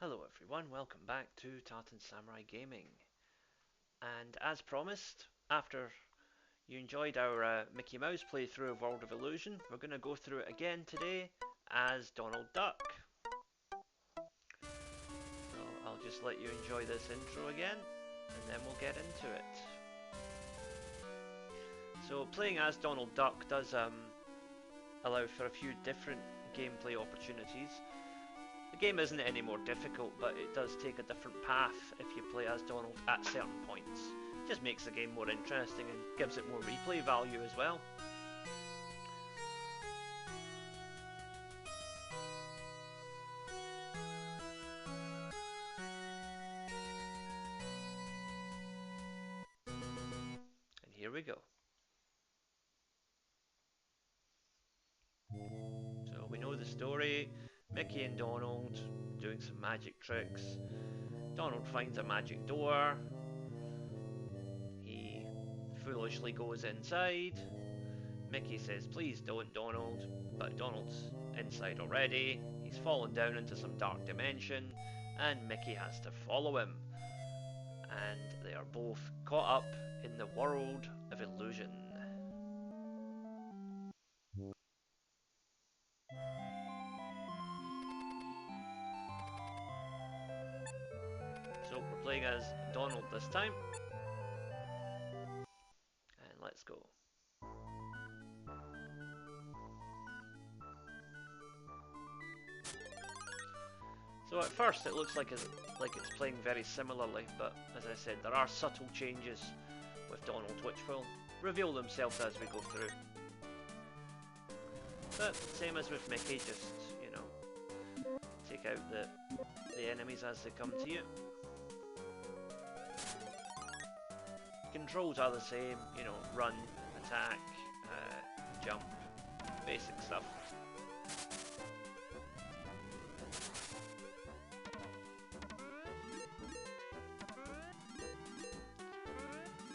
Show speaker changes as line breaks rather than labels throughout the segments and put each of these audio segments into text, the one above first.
Hello everyone, welcome back to Tartan Samurai Gaming. And as promised, after you enjoyed our Mickey Mouse playthrough of World of Illusion, we're going to go through it again today as Donald Duck. So I'll just let you enjoy this intro again, and then we'll get into it. So playing as Donald Duck does allow for a few different gameplay opportunities. The game isn't any more difficult, but it does take a different path if you play as Donald at certain points. It just makes the game more interesting and gives it more replay value as well. And here we go. So we know the story. Mickey and Donald doing some magic tricks. Donald finds a magic door. He foolishly goes inside. Mickey says, "Please don't, Donald," but Donald's inside already. He's fallen down into some dark dimension, and Mickey has to follow him. And they are both caught up in the world of illusion. So we're playing as Donald this time. And let's go. So at first it looks like it's playing very similarly, but as I said, there are subtle changes with Donald which will reveal themselves as we go through. But same as with Mickey, just, you know, take out the enemies as they come to you. Controls are the same, you know, run, attack, jump, basic stuff.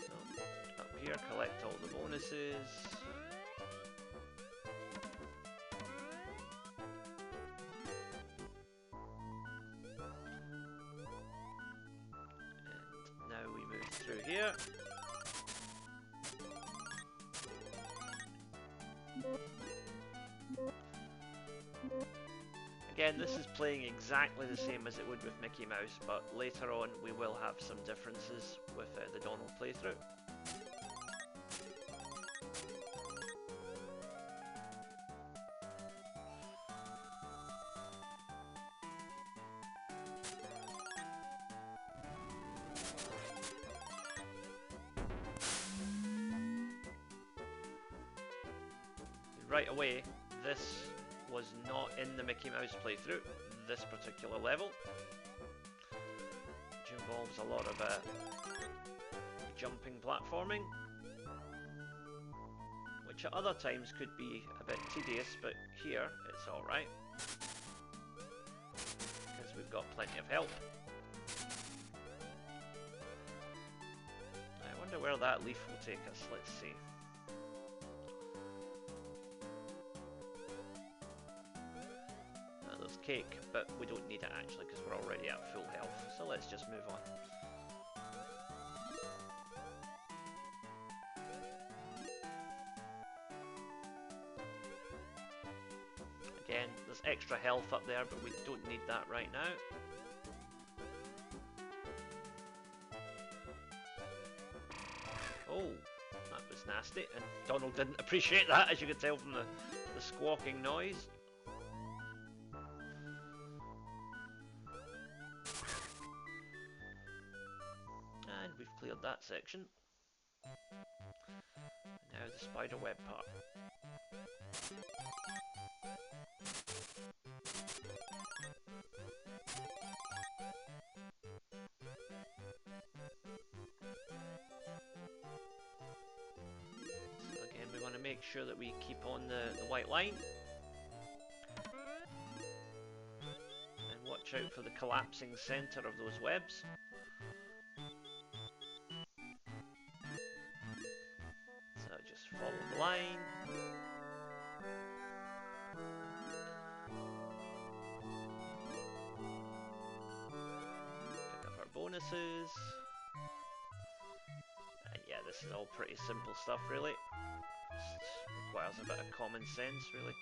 So, up here, collect all the bonuses. And now we move through here. Again, this is playing exactly the same as it would with Mickey Mouse, but later on we will have some differences with the Donald playthrough. Right away, this was not in the Mickey Mouse playthrough, this particular level, which involves a lot of jumping platforming, which at other times could be a bit tedious, but here it's alright, because we've got plenty of help. I wonder where that leaf will take us, let's see. There's cake, but we don't need it actually because we're already at full health, so let's just move on. Again, there's extra health up there, but we don't need that right now. Oh, that was nasty, and Donald didn't appreciate that, as you could tell from the squawking noise. And we've cleared that section. Now the spider web part. So again, we want to make sure that we keep on the white line. And watch out for the collapsing center of those webs. So just follow the line. misses. And yeah, this is all pretty simple stuff, really. Just requires a bit of common sense, really.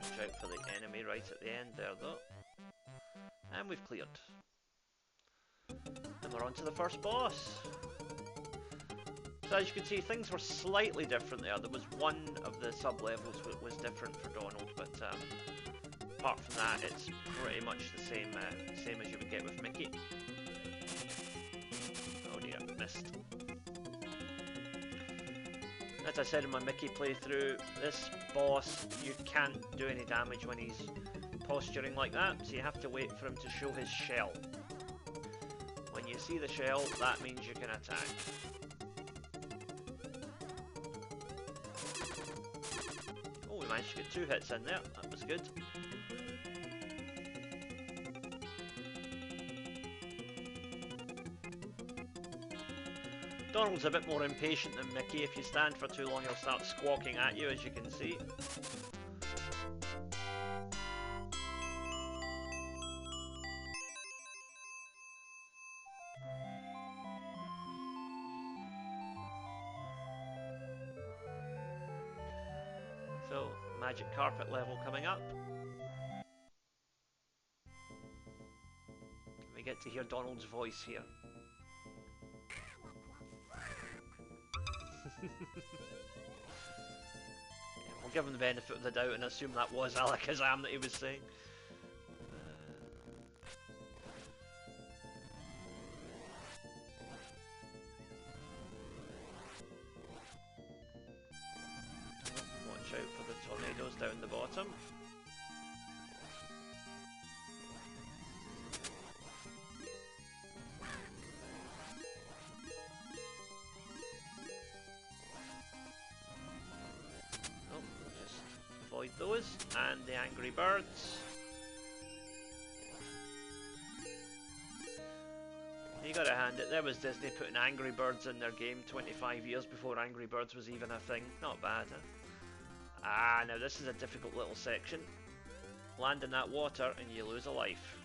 Watch out for the enemy right at the end there, though. And we've cleared. And we're on to the first boss. So as you can see, things were slightly different there. There was one of the sub-levels that was different for Donald, but apart from that, it's pretty much the same as you would get with Mickey. Oh dear, missed. As I said in my Mickey playthrough, this boss, you can't do any damage when he's posturing like that, so you have to wait for him to show his shell. When you see the shell, that means you can attack. Oh, we managed to get 2 hits in there, that was good. Donald's a bit more impatient than Mickey. If you stand for too long, he'll start squawking at you, as you can see. So, magic carpet level coming up. We get to hear Donald's voice here. Yeah, we'll give him the benefit of the doubt and assume that was Alakazam that he was saying. Watch out for the tornadoes down the bottom. Those and the Angry Birds. You gotta hand it, there was Disney putting Angry Birds in their game 25 years before Angry Birds was even a thing. Not bad, huh? Ah, now this is a difficult little section. Land in that water and you lose a life.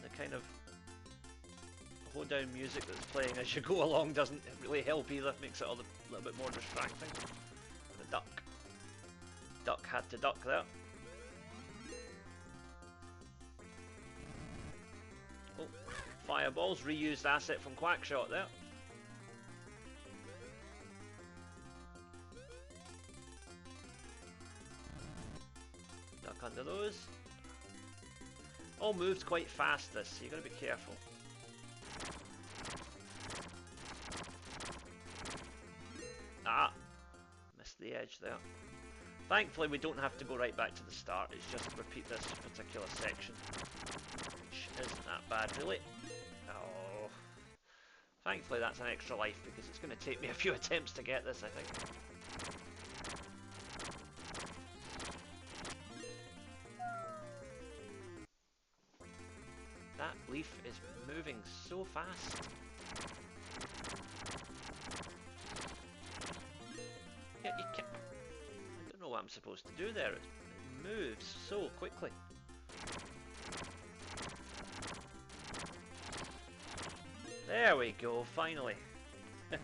The kind of down music that's playing as you go along doesn't really help either, makes it a little bit more distracting. The duck had to duck there. Oh, fireballs, reused asset from Quackshot there. Duck under those. All moves quite fast this, so you gotta be careful. Ah, missed the edge there. Thankfully we don't have to go right back to the start, it's just repeat this particular section, which isn't that bad really. Oh, thankfully that's an extra life because it's going to take me a few attempts to get this, I think. That leaf is moving so fast. You can't, I don't know what I'm supposed to do there. It moves so quickly. There we go, finally. And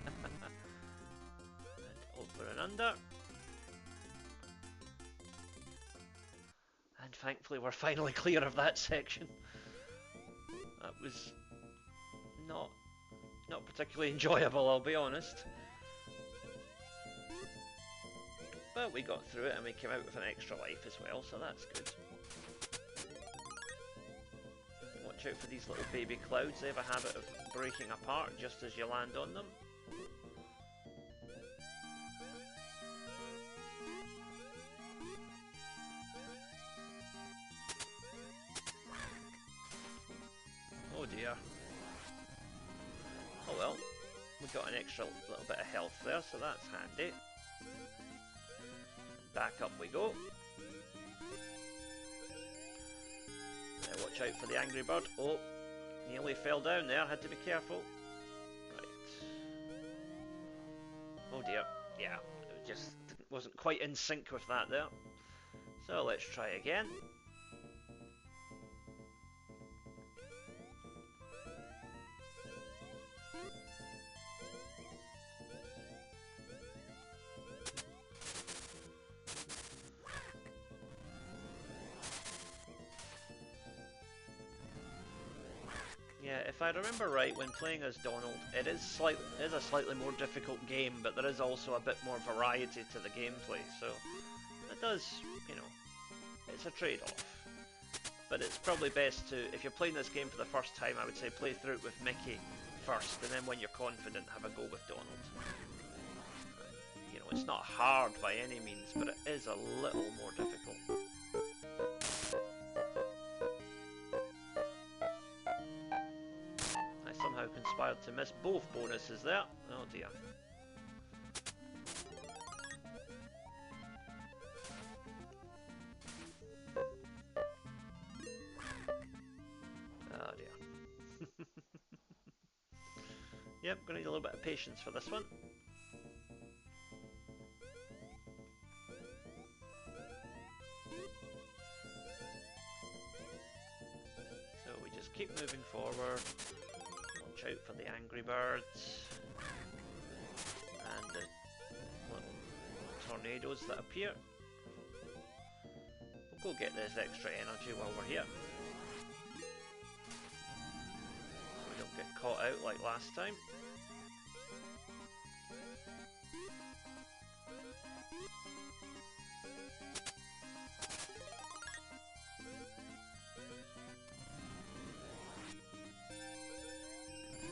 over and under. And thankfully we're finally clear of that section. That was not particularly enjoyable, I'll be honest. But we got through it and we came out with an extra life as well, so that's good. Watch out for these little baby clouds, they have a habit of breaking apart just as you land on them. Oh dear. Oh well, we got an extra little bit of health there, so that's handy. Back up we go. Now watch out for the Angry Bird. Oh, nearly fell down there, had to be careful. Oh dear. Yeah, it just wasn't quite in sync with that there. So let's try again. Yeah, if I remember right, when playing as Donald, it is a slightly more difficult game, but there is also a bit more variety to the gameplay, so it does, you know, it's a trade-off. But it's probably best to, if you're playing this game for the first time, I would say play through it with Mickey first, and then when you're confident, have a go with Donald. You know, it's not hard by any means, but it is a little more difficult. I somehow conspired to miss both bonuses there. Oh dear. Oh dear. Yep, gonna need a little bit of patience for this one. So we just keep moving forward. Watch out for the angry birds and the little tornadoes that appear. We'll go get this extra energy while we're here, so we don't get caught out like last time.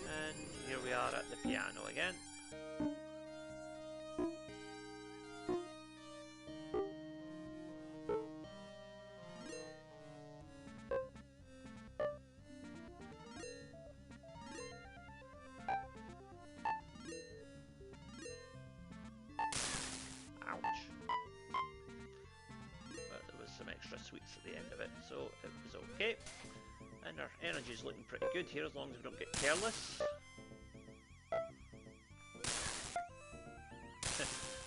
And here we are at the piano again. Sweets at the end of it, so it was okay. And our energy's looking pretty good here as long as we don't get careless.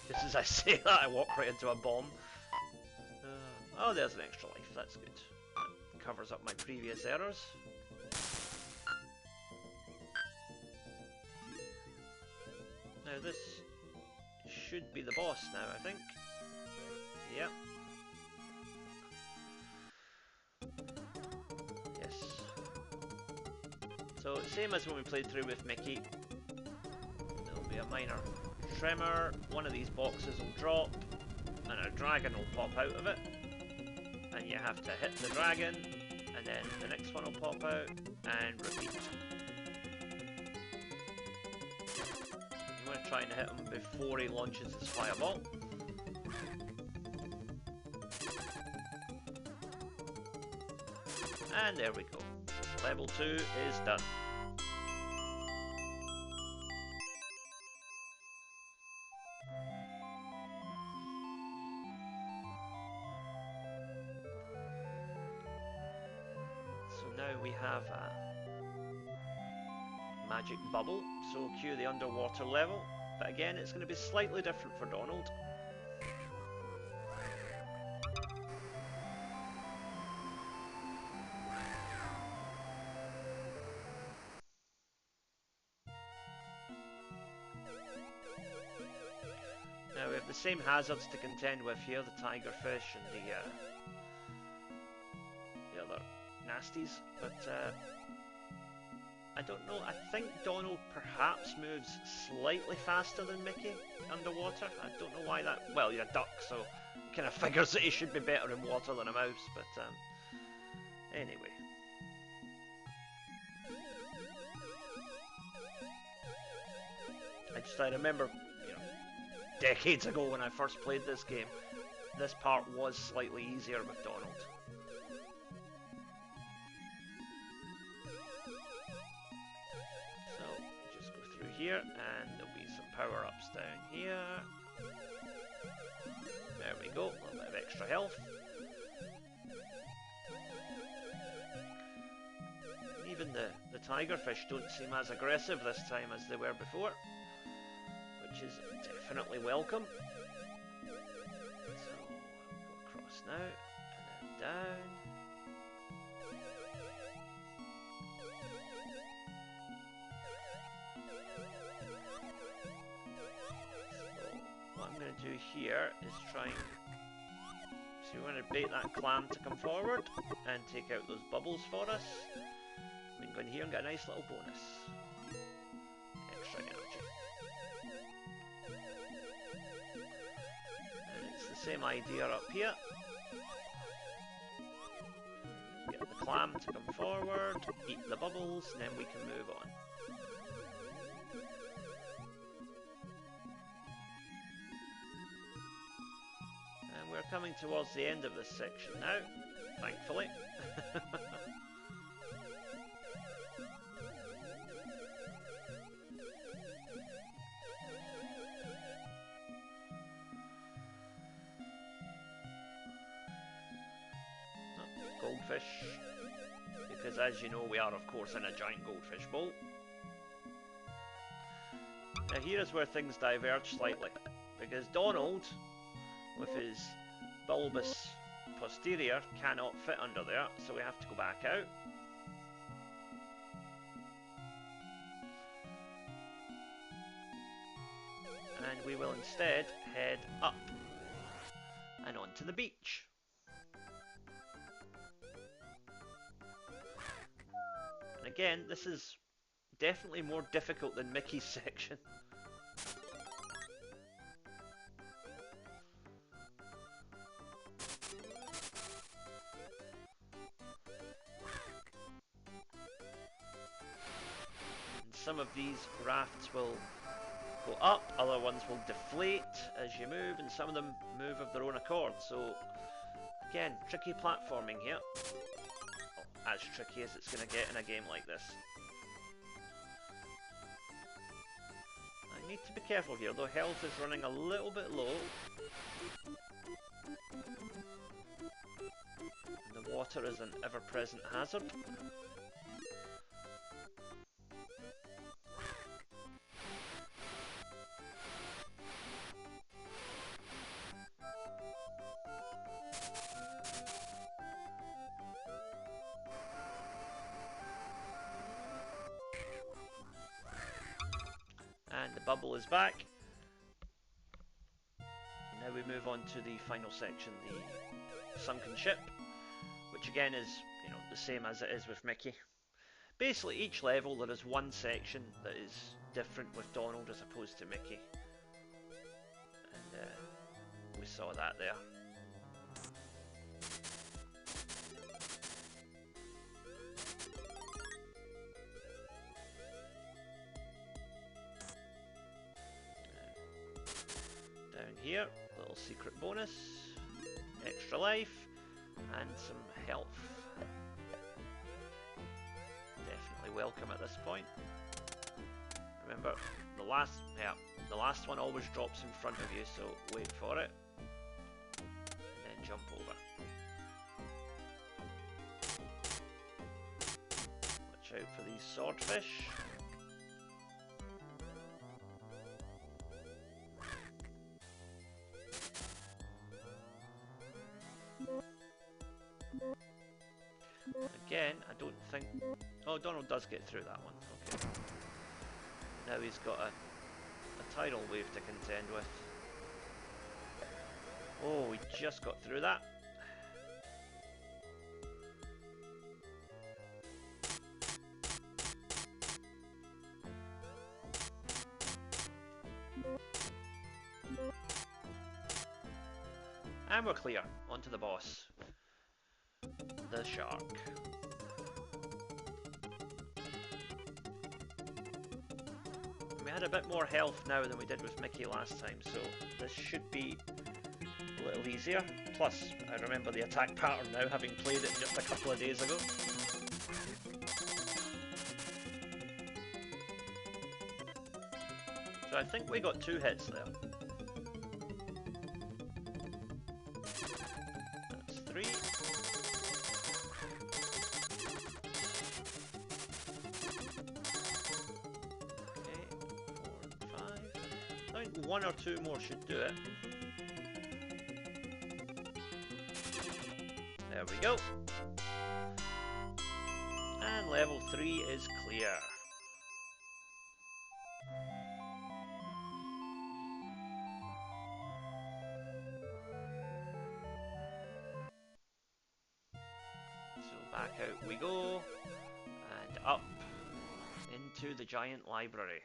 Just as I say that, I walk right into a bomb. Oh, there's an extra life, that's good. That covers up my previous errors. Now this should be the boss now, I think. Yep. So, same as when we played through with Mickey, there'll be a minor tremor, one of these boxes will drop, and a dragon will pop out of it, and you have to hit the dragon, and then the next one will pop out, and repeat. You want to try and hit him before he launches his fireball. And there we go. Level 2 is done. So now we have a magic bubble, so cue the underwater level, but again it's going to be slightly different for Donald. Now we have the same hazards to contend with here, the tigerfish and the other nasties, but I don't know, I think Donald perhaps moves slightly faster than Mickey underwater. I don't know why that, well, you're a duck, so it kind of figures that he should be better in water than a mouse, but anyway. I remember, decades ago when I first played this game, this part was slightly easier with Donald. So, just go through here, and there'll be some power-ups down here. There we go, a little bit of extra health. Even the tigerfish don't seem as aggressive this time as they were before, which is definitely welcome. So, go across now, and then down. So, what I'm going to do here is try and... So we want to bait that clam to come forward and take out those bubbles for us. We can go in here and get a nice little bonus. Extra energy. And it's the same idea up here. Get the clam to come forward, eat the bubbles, and then we can move on. And we're coming towards the end of this section now, thankfully. Goldfish, because as you know we are of course in a giant goldfish bowl. Now here is where things diverge slightly, because Donald with his bulbous posterior cannot fit under there, so we have to go back out. And we will instead head up and onto the beach. And again, this is definitely more difficult than Mickey's section. And some of these rafts will go up, other ones will deflate as you move, and some of them move of their own accord. So again, tricky platforming here. Oh, as tricky as it's going to get in a game like this. I need to be careful here, though health is running a little bit low. And the water is an ever-present hazard. And the bubble is back. Now we move on to the final section, the sunken ship, which again is, you know, the same as it is with Mickey. Basically, each level there is one section that is different with Donald as opposed to Mickey, and we saw that there. Here, little secret bonus, extra life, and some health. Definitely welcome at this point. Remember, the last one always drops in front of you, so wait for it, and then jump over. Watch out for these swordfish. Again, I don't think... Oh, Donald does get through that one. Okay. Now he's got a tidal wave to contend with. Oh, we just got through that. And we're clear. On to the boss. The shark. We had a bit more health now than we did with Mickey last time, so this should be a little easier. Plus, I remember the attack pattern now, having played it just a couple of days ago. So I think we got 2 hits there. That's 3. one or two more should do it. There we go. And level 3 is clear. So back out we go, and up into the giant library.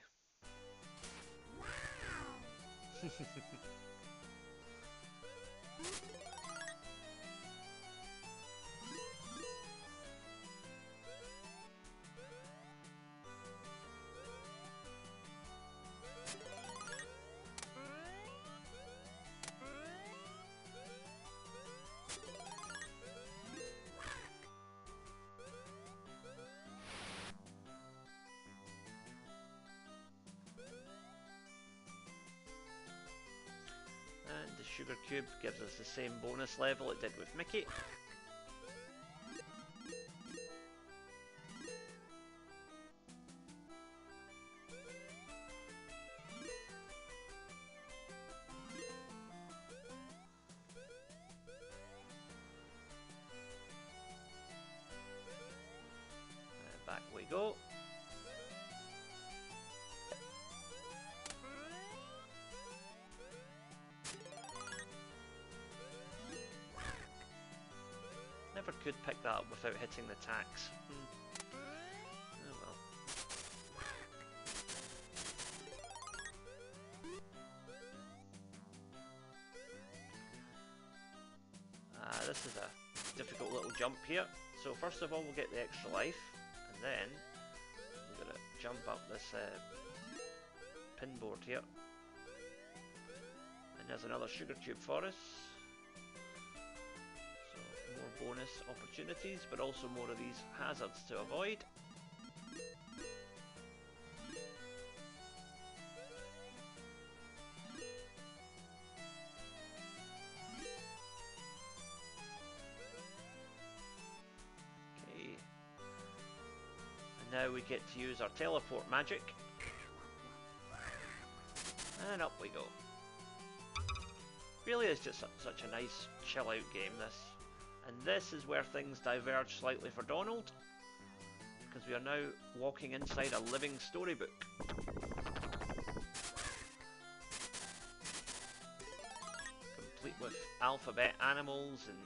And the sugar cube gives us the same bonus level it did with Mickey. And back we go. Never could pick that up without hitting the tax. Oh well. This is a difficult little jump here. So first of all we'll get the extra life, and then we're going to jump up this pin board here. And there's another sugar cube for us. More bonus opportunities, but also more of these hazards to avoid. Okay. And now we get to use our teleport magic. And up we go. Really is just such a nice chill out game, this. And this is where things diverge slightly for Donald, because we are now walking inside a living storybook. Complete with alphabet animals and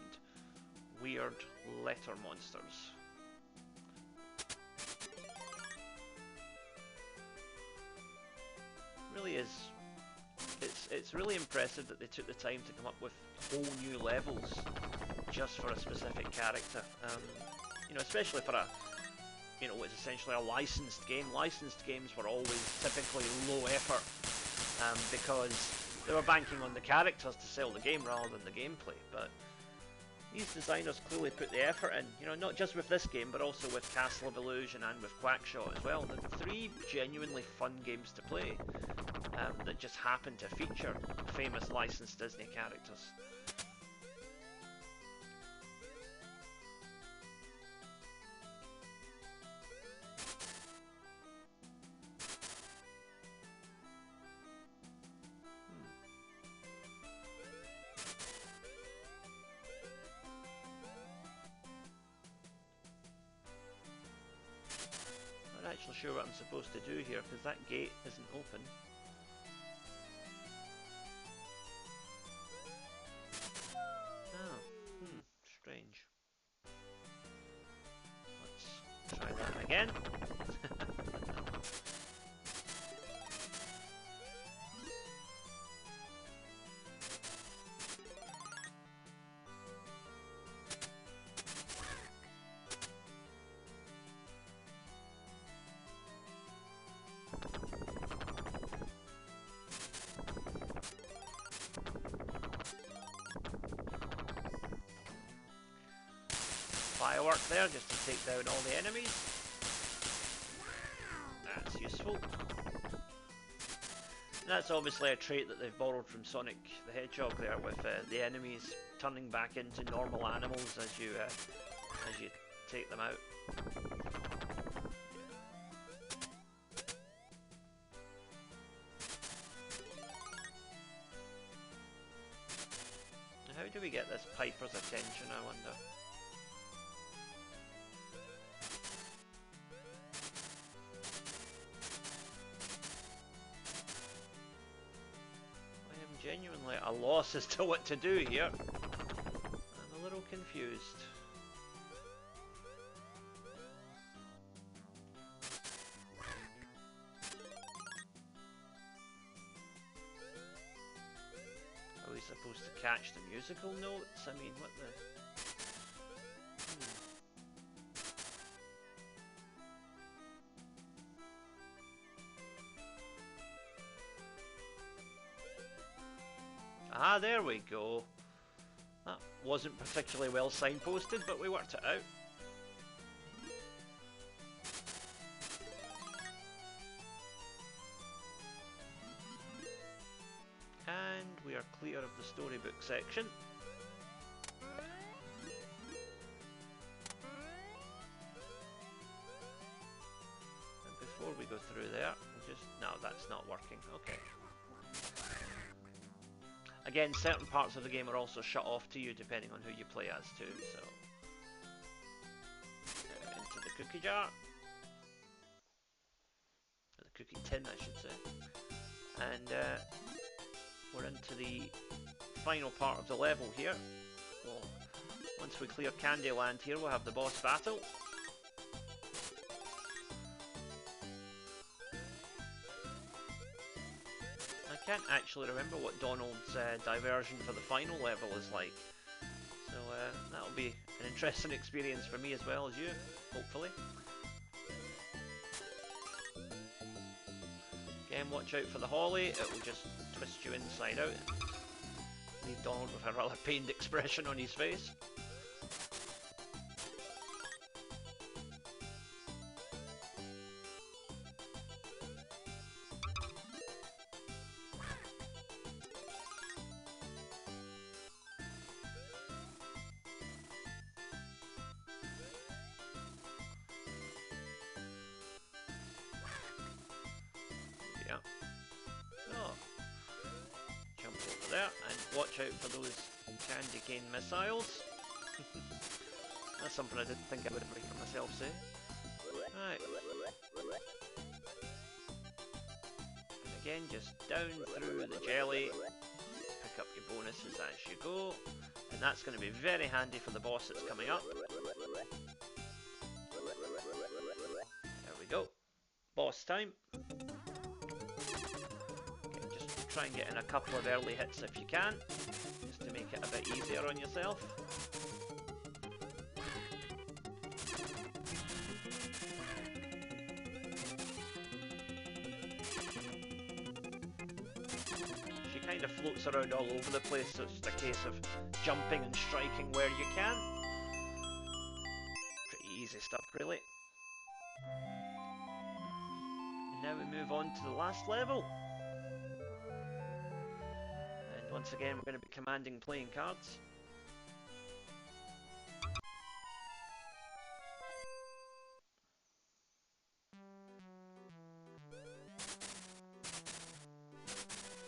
weird letter monsters. Really is. It's really impressive that they took the time to come up with whole new levels just for a specific character. You know, especially for a, you know, it's essentially a licensed game. Licensed games were always typically low effort because they were banking on the characters to sell the game rather than the gameplay. But these designers clearly put the effort in, you know, not just with this game, but also with Castle of Illusion and with Quackshot as well. They're three genuinely fun games to play that just happen to feature famous licensed Disney characters. I'm not actually sure what I'm supposed to do here because that gate isn't open. Strange. Let's try that again. Firework there just to take down all the enemies. That's useful. And that's obviously a trait that they've borrowed from Sonic the Hedgehog there, with the enemies turning back into normal animals as you take them out. we get this Piper's attention, I wonder? I am genuinely at a loss as to what to do here. I'm a little confused. Are we supposed to catch the musical notes? I mean, what the... Ah, there we go. That wasn't particularly well signposted, but we worked it out. And we are clear of the storybook section. And before we go through there, we'll just... No, that's not working. Okay. Again, certain parts of the game are also shut off to you depending on who you play as too, so... into the cookie jar. Or the cookie tin, I should say. And we're into the final part of the level here. Well, once we clear Candyland here, we'll have the boss battle. I can't actually remember what Donald's diversion for the final level is like. So that'll be an interesting experience for me as well as you, hopefully. Again, watch out for the holly, it will just twist you inside out and leave Donald with a rather pained expression on his face. Watch out for those candy cane missiles. That's something I didn't think I would ever hear myself say. Right. And again, just down through the jelly. Pick up your bonuses as you go. And that's going to be very handy for the boss that's coming up. There we go. Boss time. Try and get in a couple of early hits if you can, just to make it a bit easier on yourself. She kind of floats around all over the place, so it's just a case of jumping and striking where you can. Pretty easy stuff, really. And now we move on to the last level. Once again, we're going to be commanding playing cards.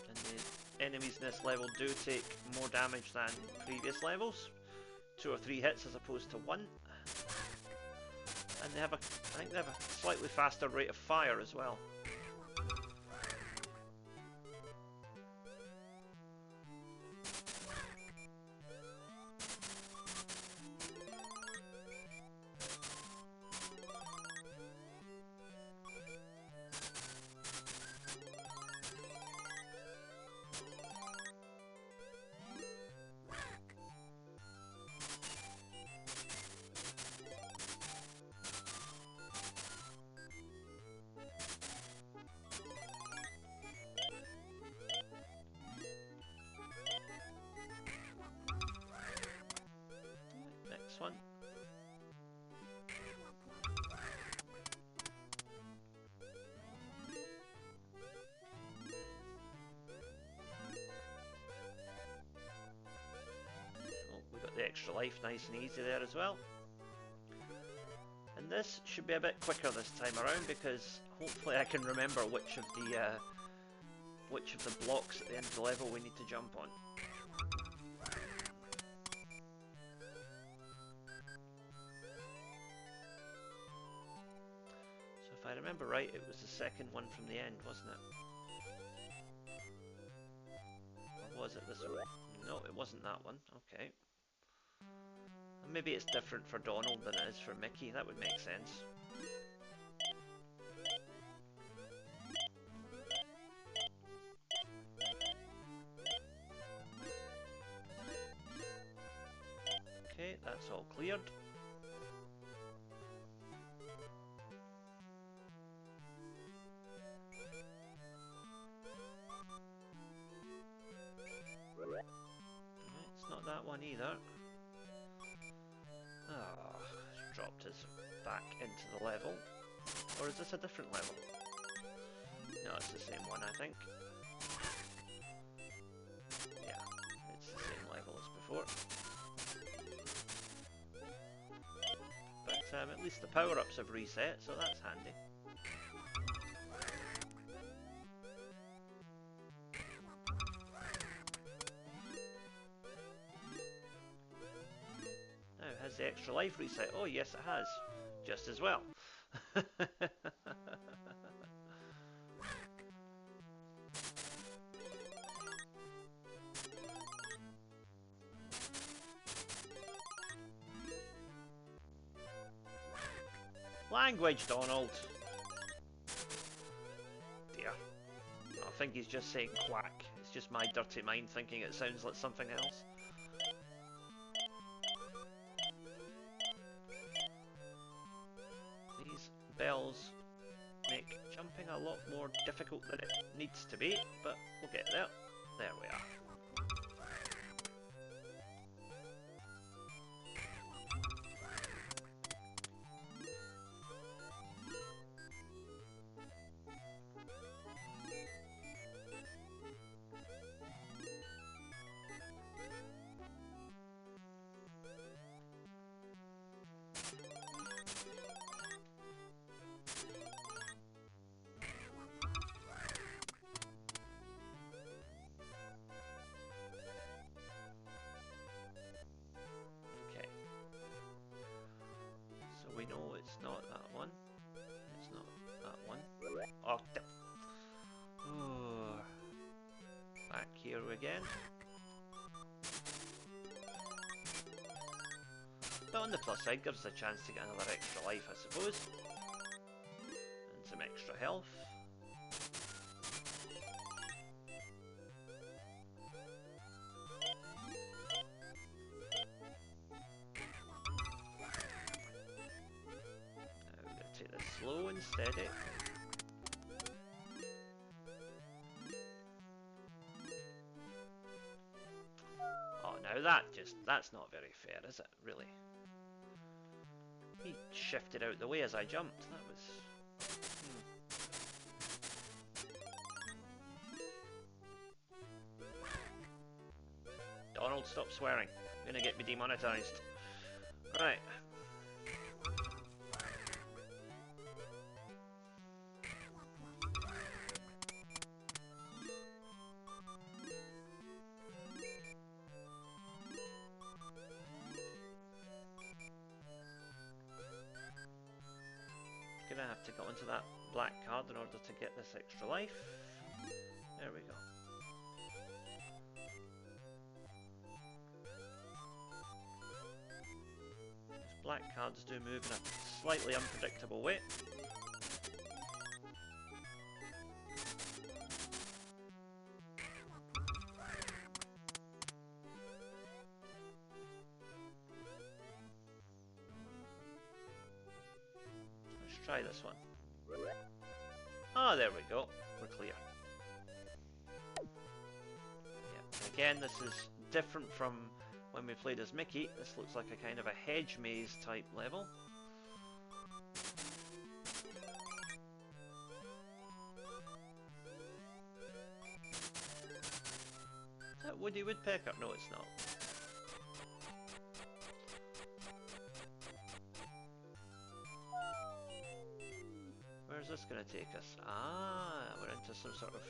And the enemies in this level do take more damage than previous levels. 2 or 3 hits as opposed to 1. And they have I think they have a slightly faster rate of fire as well. One. Oh, we got the extra life nice and easy there as well. And this should be a bit quicker this time around because hopefully I can remember which of the blocks at the end of the level we need to jump on. remember right, it was the second one from the end, wasn't it? Or was it this one? No, it wasn't that one. Okay. Maybe it's different for Donald than it is for Mickey. That would make sense. Okay, that's all cleared. It's not that one either. Ah, it's dropped us back into the level. Or is this a different level? No, it's the same one, I think. Yeah, it's the same level as before. But at least the power-ups have reset, so that's handy. Now, has the extra life reset? Oh yes, it has. Just as well. Language, Donald! Dear. I think he's just saying quack. It's just my dirty mind thinking it sounds like something else. These bells make jumping a lot more difficult than it needs to be, but we'll get there. There we are. We know it's not that one. It's not that one. Oh, ooh. Back here again. But on the plus side, gives us a chance to get another extra life, I suppose. And some extra health. Slow and steady. Oh, now that's not very fair, is it? Really? He shifted out the way as I jumped. That was... Donald, stop swearing. You're gonna get me demonetized. Right. Gonna have to go into that black card in order to get this extra life. There we go. These black cards do move in a slightly unpredictable way. Try this one. Ah, there we go. We're clear. Yeah. Again, this is different from when we played as Mickey. This looks like a kind of a hedge maze type level. Is that Woody Woodpecker? No, it's not. Where's this going to take us? Ah, we're into some sort of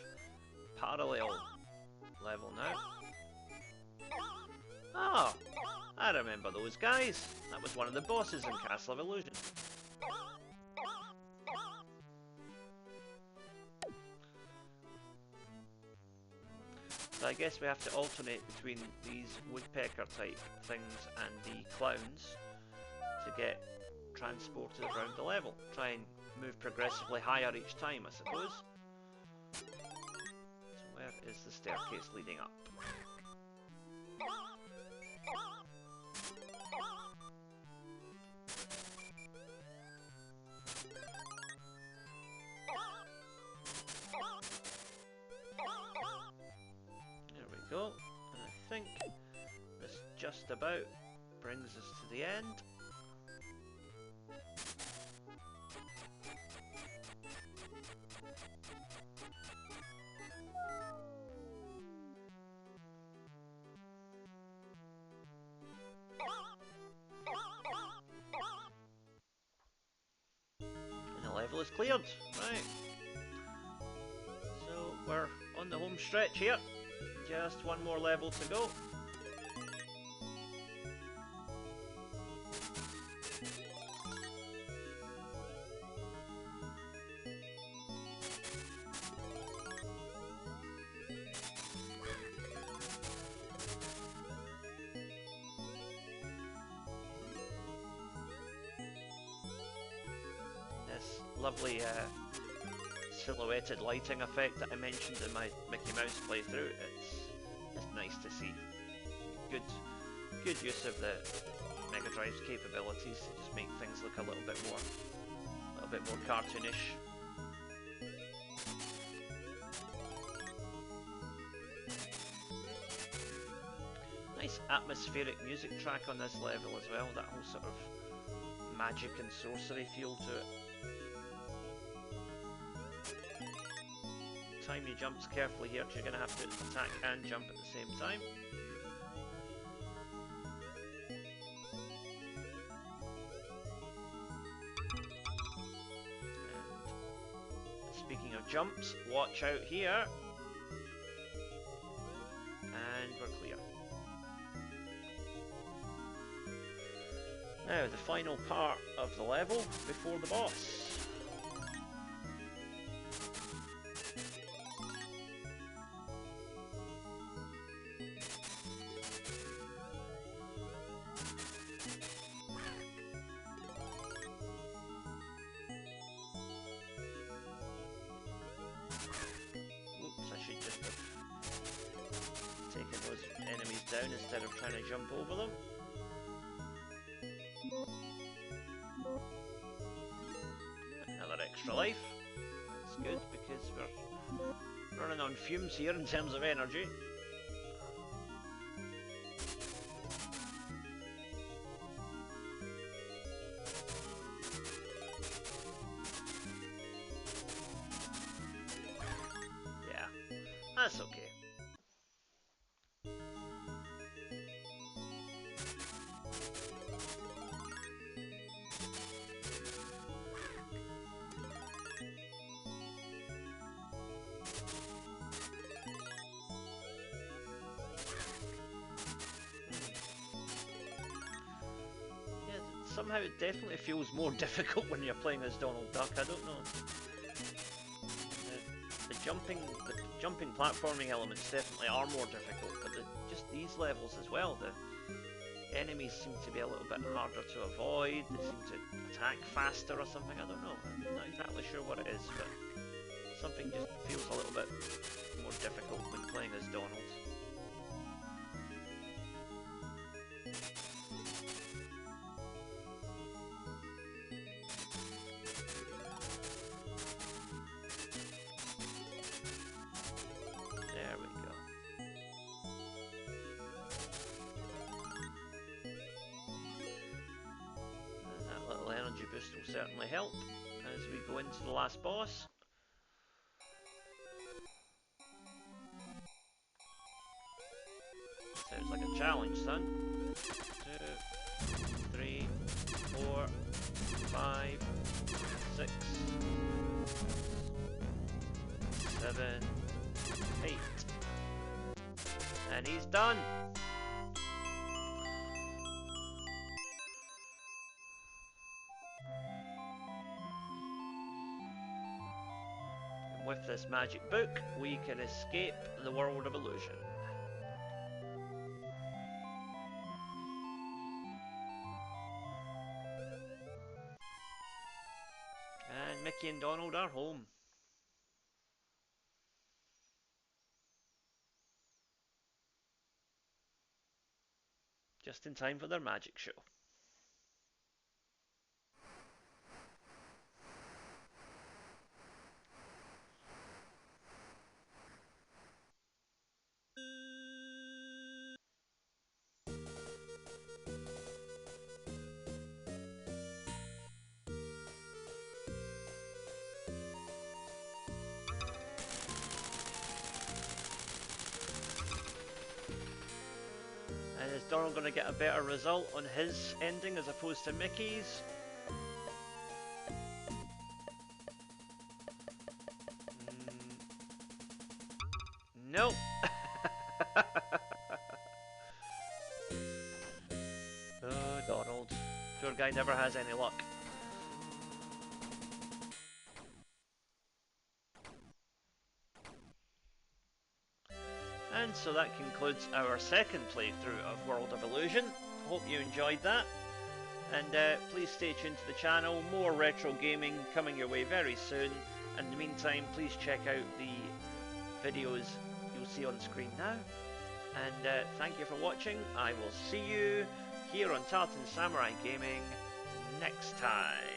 parallel level now. Oh, I remember those guys. That was one of the bosses in Castle of Illusion. So I guess we have to alternate between these woodpecker type things and the clowns to get transported around the level. Try and move progressively higher each time, I suppose. So where is the staircase leading up? There we go. And I think this just about brings us to the end. Level is cleared, right. So we're on the home stretch here. Just one more level to go. Lovely silhouetted lighting effect that I mentioned in my Mickey Mouse playthrough. It's nice to see. Good use of the Mega Drive's capabilities to just make things look a little bit more cartoonish. Nice atmospheric music track on this level as well. That whole sort of magic and sorcery feel to it. Time your jumps carefully here, because you're going to have to attack and jump at the same time. And speaking of jumps, watch out here. And we're clear. Now, the final part of the level before the boss. Down instead of trying to jump over them. Another extra life. That's good because we're running on fumes here in terms of energy. Yeah, that's okay. Somehow it definitely feels more difficult when you're playing as Donald Duck. I don't know. The jumping platforming elements definitely are more difficult, but just these levels as well. The enemies seem to be a little bit harder to avoid. They seem to attack faster or something. I don't know. I'm not exactly sure what it is, but something just feels a little bit more difficult when playing as Donald. Boost will certainly help as we go into the last boss. Sounds like a challenge, son. 2, 3, 4, 5, 6, 7, 8. And he's done! With this magic book, we can escape the world of illusion. Mickey and Donald are home. Just in time for their magic show. And is Donald going to get a better result on his ending as opposed to Mickey's? Nope. Oh, Donald. Poor guy never has any luck. And so that concludes our second playthrough of World of Illusion. Hope you enjoyed that. And please stay tuned to the channel. More retro gaming coming your way very soon. In the meantime, please check out the videos you'll see on screen now. And thank you for watching. I will see you here on Tartan Samurai Gaming next time.